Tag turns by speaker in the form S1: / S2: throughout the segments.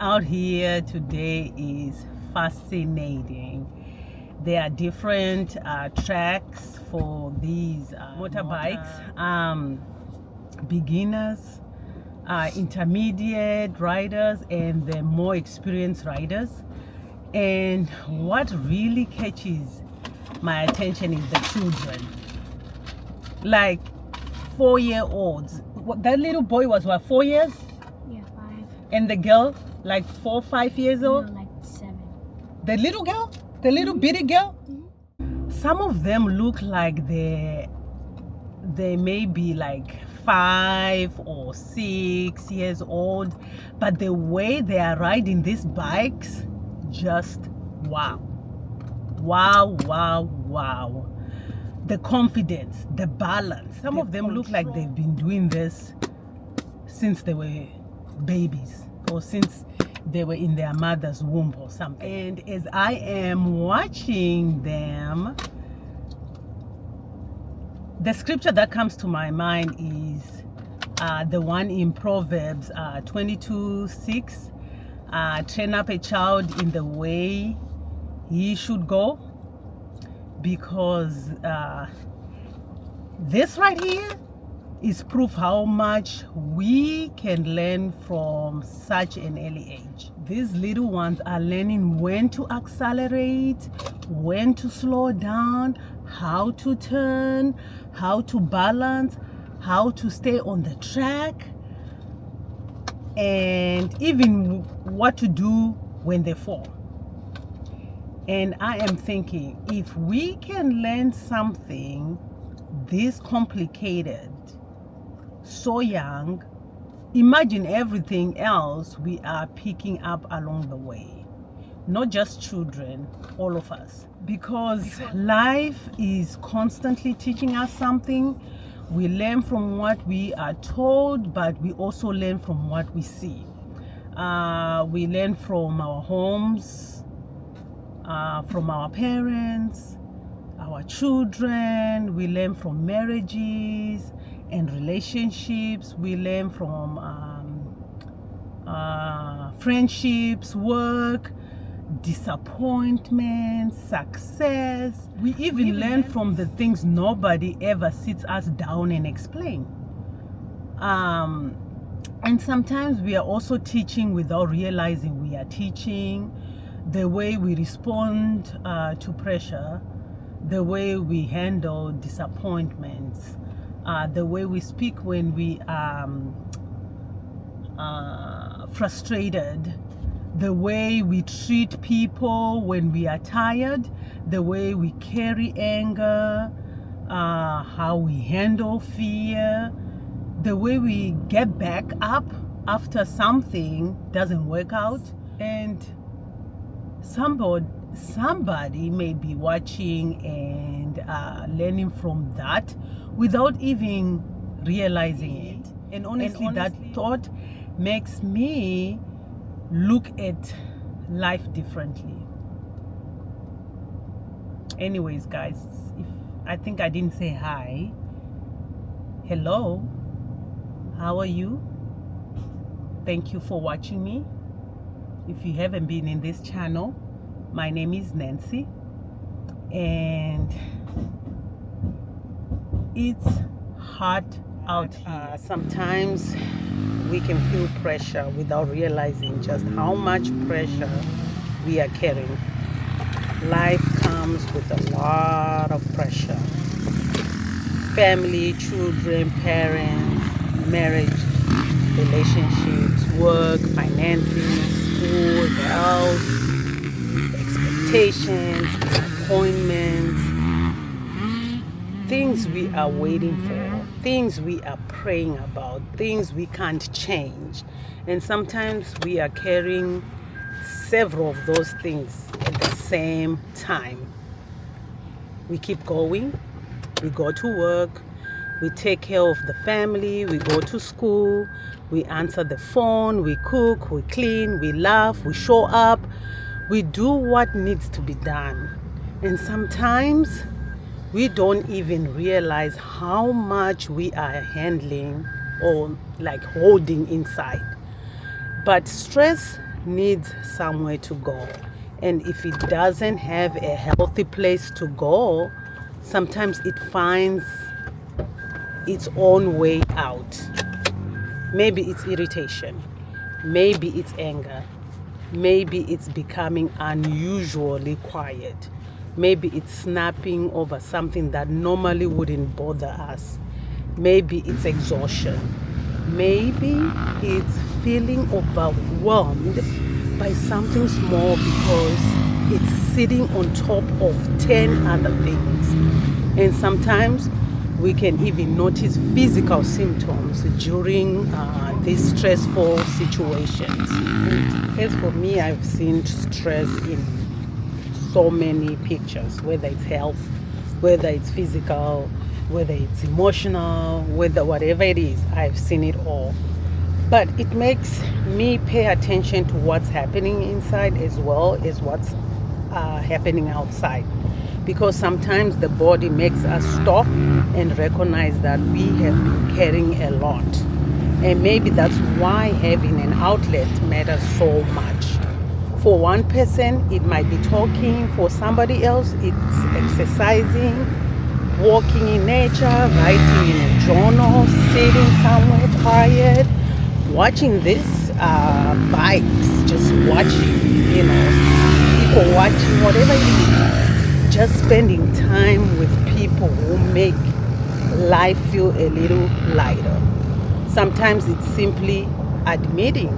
S1: out here today is fascinating. There are different tracks for these motorbikes, beginners, intermediate riders, and the more experienced riders. And what really catches my attention is the children, like 4-year-olds. That little boy was what, 4 years?
S2: Yeah, 5.
S1: And the girl, like 4, 5 years old?
S2: No, like 7.
S1: The little girl? The little bitty girl?
S2: Mm-hmm.
S1: Some of them look like they may be like 5 or 6 years old, but the way they are riding these bikes, just wow. Wow, wow, wow. The confidence, the balance. Some of them look like they've been doing this since they were babies or since they were in their mother's womb or something. And as I am watching them, the scripture that comes to my mind is the one in Proverbs 22:6. Train up a child in the way he should go, because this right here is proof how much we can learn from such an early age. These little ones are learning when to accelerate, when to slow down, how to turn, how to balance, how to stay on the track, and even what to do when they fall. And I am thinking, if we can learn something this complicated so young, imagine everything else we are picking up along the way. Not just children, all of us. Because life is constantly teaching us something. We learn from what we are told, but we also learn from what we see. We learn from our homes, from our parents, our children. We learn from marriages and relationships. We learn from friendships, work, disappointment, success. We even learn from the things nobody ever sits us down and explain. And sometimes we are also teaching without realizing we are teaching. The way we respond to pressure, the way we handle disappointments, the way we speak when we are frustrated, the way we treat people when we are tired, the way we carry anger, how we handle fear, the way we get back up after something doesn't work out. And somebody may be watching and learning from that without even realizing it. And honestly, that thought makes me look at life differently. Anyways, guys, I think I didn't say hi. Hello, how are you? Thank you for watching me. If you haven't been in this channel, my name is Nancy, and it's hot out here. Sometimes we can feel pressure without realizing just how much pressure we are carrying. Life comes with a lot of pressure. Family, children, parents, marriage, relationships, work, finances, school, health, expectations, appointments, things we are waiting for, things we are praying about, things we can't change. And sometimes we are carrying several of those things at the same time. We keep going, we go to work, we take care of the family, we go to school, we answer the phone, we cook, we clean, we laugh, we show up, we do what needs to be done. And sometimes we don't even realize how much we are handling or like holding inside. But stress needs somewhere to go. And if it doesn't have a healthy place to go, sometimes it finds its own way out. Maybe it's irritation, maybe it's anger, maybe it's becoming unusually quiet, maybe it's snapping over something that normally wouldn't bother us, maybe it's exhaustion, maybe it's feeling overwhelmed by something small because it's sitting on top of 10 other things. And sometimes we can even notice physical symptoms during these stressful situations. And as for me, I've seen stress in so many pictures, whether it's health, whether it's physical, whether it's emotional, whether whatever it is, I've seen it all. But it makes me pay attention to what's happening inside as well as what's happening outside. Because sometimes the body makes us stop and recognize that we have been carrying a lot. And maybe that's why having an outlet matters so much. For one person, it might be talking. For somebody else, it's exercising, walking in nature, writing in a journal, sitting somewhere quiet, watching these bikes, just watching, people watching, whatever it is. Just spending time with people who make life feel a little lighter. Sometimes it's simply admitting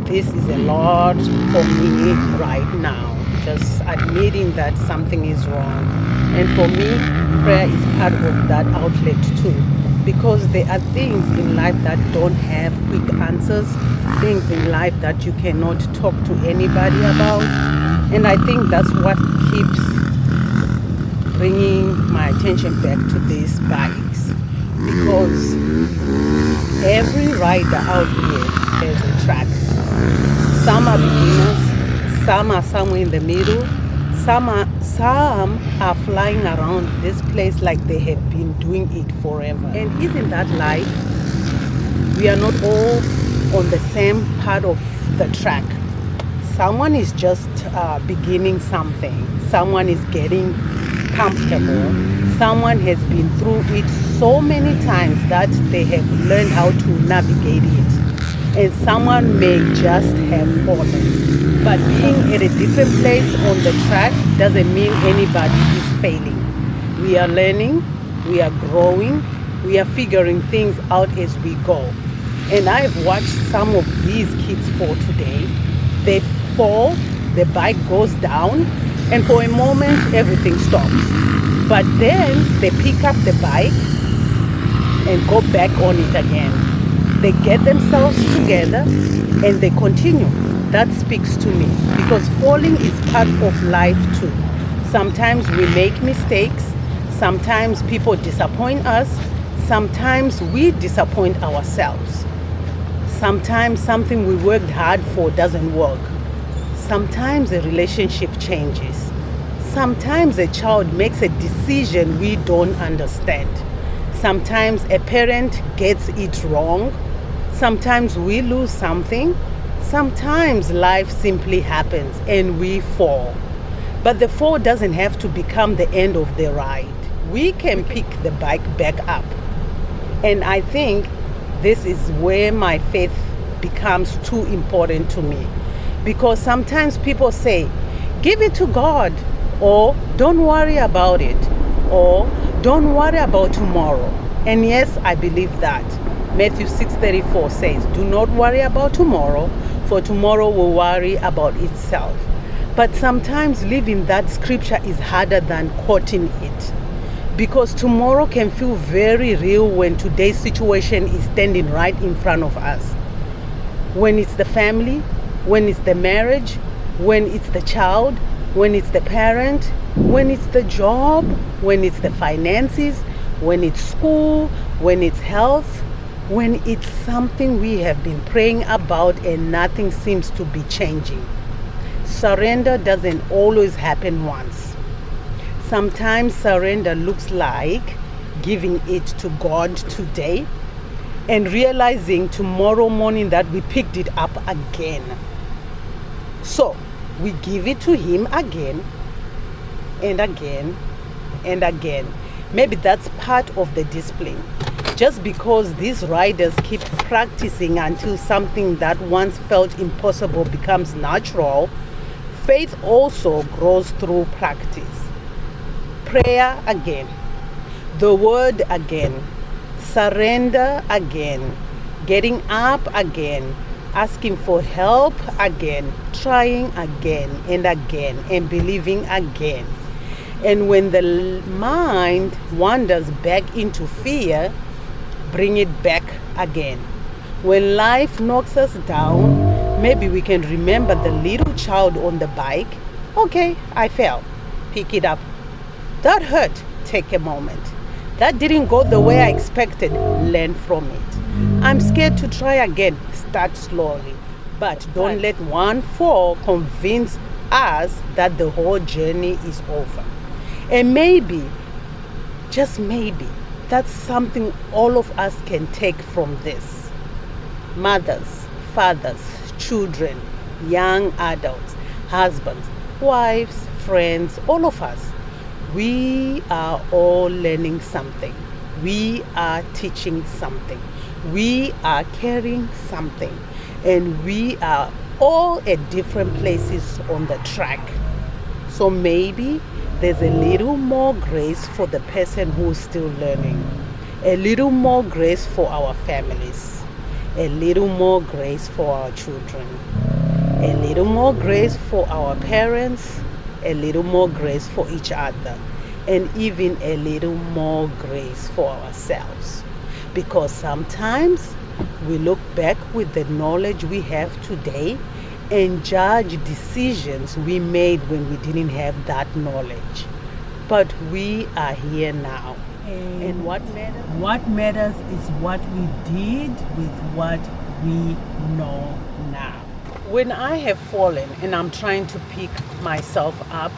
S1: this is a lot for me right now. Just admitting that something is wrong. And for me, prayer is part of that outlet too. Because there are things in life that don't have quick answers, things in life that you cannot talk to anybody about. And I think that's what keeps bringing my attention back to these bikes. Because every rider out here has a track. Some are beginners, some are somewhere in the middle, some are flying around this place like they have been doing it forever. And isn't that life? We are not all on the same part of the track. Someone is just beginning something. Someone is getting comfortable. Someone has been through it so many times that they have learned how to navigate it. And someone may just have fallen. But being at a different place on the track doesn't mean anybody is failing. We are learning, we are growing, we are figuring things out as we go. And I've watched some of these kids fall today. They fall, the bike goes down, and for a moment everything stops. But then they pick up the bike and go back on it again. They get themselves together and they continue. That speaks to me because falling is part of life too. Sometimes we make mistakes. Sometimes people disappoint us. Sometimes we disappoint ourselves. Sometimes something we worked hard for doesn't work. Sometimes a relationship changes. Sometimes a child makes a decision we don't understand. Sometimes a parent gets it wrong. Sometimes we lose something. Sometimes life simply happens and we fall. But the fall doesn't have to become the end of the ride. We can pick the bike back up. And I think this is where my faith becomes too important to me. Because sometimes people say, give it to God, or don't worry about it, or don't worry about tomorrow. And yes, I believe that. Matthew 6:34 says, do not worry about tomorrow, for tomorrow will worry about itself. But sometimes living that scripture is harder than quoting it. Because tomorrow can feel very real when today's situation is standing right in front of us. When it's the family, when it's the marriage, when it's the child, when it's the parent, when it's the job, when it's the finances, when it's school, when it's health, when it's something we have been praying about and nothing seems to be changing. Surrender doesn't always happen once. Sometimes surrender looks like giving it to God today, and realizing tomorrow morning that we picked it up again. So we give it to him again and again and again. Maybe that's part of the discipline. Just because these riders keep practicing until something that once felt impossible becomes natural, faith also grows through practice. Prayer again, the word again, surrender again, getting up again, asking for help again, trying again and again, and believing again. And when the mind wanders back into fear, bring it back again. When life knocks us down, maybe we can remember the little child on the bike. Okay, I fell. Pick it up. That hurt. Take a moment. That didn't go the way I expected. Learn from it. I'm scared to try again. Start slowly. But don't let one fall convince us that the whole journey is over. And maybe, just maybe, that's something all of us can take from this. Mothers, fathers, children, young adults, husbands, wives, friends, all of us. We are all learning something. We are teaching something. We are carrying something. And we are all at different places on the track. So maybe there's a little more grace for the person who's still learning, a little more grace for our families, a little more grace for our children, a little more grace for our parents, a little more grace for each other, and even a little more grace for ourselves. Because sometimes we look back with the knowledge we have today and judge decisions we made when we didn't have that knowledge. But we are here now. And what matters? What matters is what we did with what we know now. When I have fallen and I'm trying to pick myself up,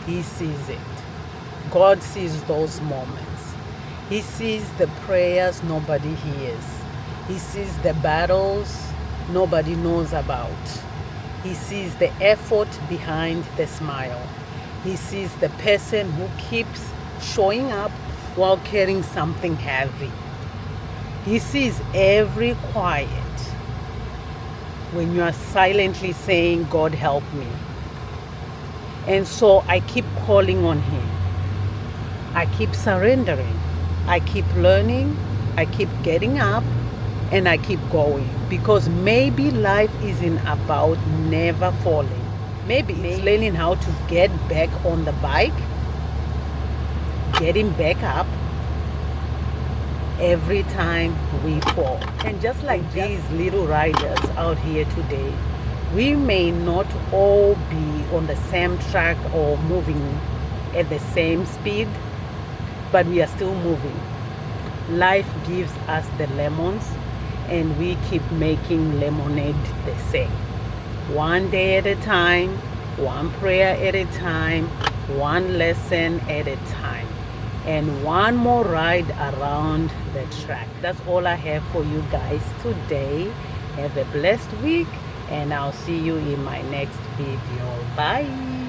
S1: He sees it. God sees those moments. He sees the prayers nobody hears. He sees the battles nobody knows about. He sees the effort behind the smile. He sees the person who keeps showing up while carrying something heavy. He sees every quiet when you are silently saying, God help me. And so I keep calling on Him. I keep surrendering. I keep learning. I keep getting up. And I keep going, because maybe life isn't about never falling. Maybe it's learning how to get back on the bike, getting back up every time we fall. And just like these little riders out here today, we may not all be on the same track or moving at the same speed, but we are still moving. Life gives us the lemons, and we keep making lemonade the same. One day at a time, one prayer at a time, one lesson at a time, and one more ride around the track. That's all I have for you guys today. Have a blessed week, and I'll see you in my next video. Bye.